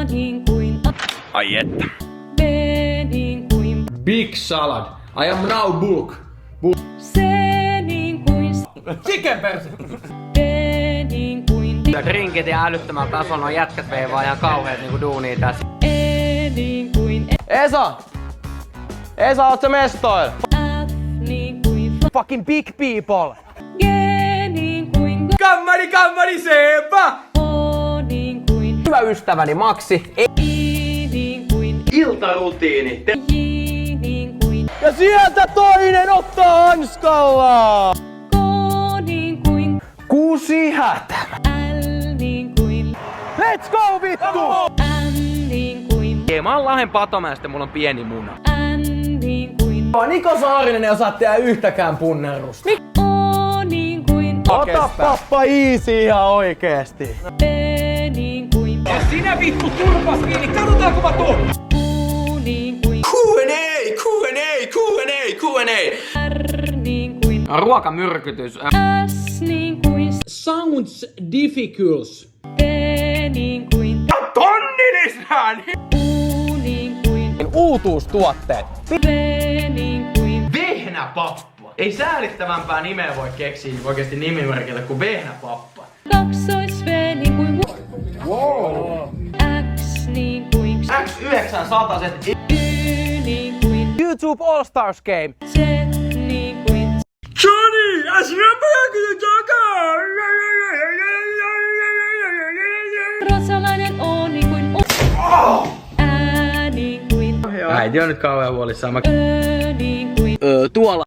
niin kuin A. Ai että. B niin kuin Big salad. I am now bulk. C niin kuin Chicken perse. D niin kuin Drinkit ja älyttömällä tasolla on jätkät veivaa ihan kauheet niinku duunia tässä. E niin kuin Esa, oot sä mestoil? F niin kuin Fucking big people! G niin kuin Kammari Seepä! O niin kuin Hyvä ystäväni Maksi. I niin kuin Iltarutiini. J niin kuin Ja sieltä toinen ottaa hanskalla! K niin kuin Kuusi hätä. L niin kuin Let's go vittu! M niin kuin Mä oon Lahden Patomäestä, mulla on pieni muna. N niin kuin Niko Saarinen ei osaa tehdä yhtäkään punnerusta. O niin kuin Ota pappa easy ihan oikeesti. P niin kuin Sinä vittu turpas kiinni, katsotaanko mä tuon? U niin kuin Q&A. R niin kuin Ruokamyrkytys. S niin kuin Sounds difficult. T niin kuin Tonnilisään! U niin kuin Uutuustuotteet. V niin kuin Vehnäpappa. Ei säälittävämpää nimeä voi keksiä oikeesti nimimerkille kuin Vehnäpappa. kaksois V niin kuin X niin kuin X900 Y niin kuin YouTube All Stars Game. Z niin kuin Johnny, as ruotsalainen O niin kuin O Ä niin kuin Äiti on nyt kauhean huolissaan. Ö niin kuin Tuolla.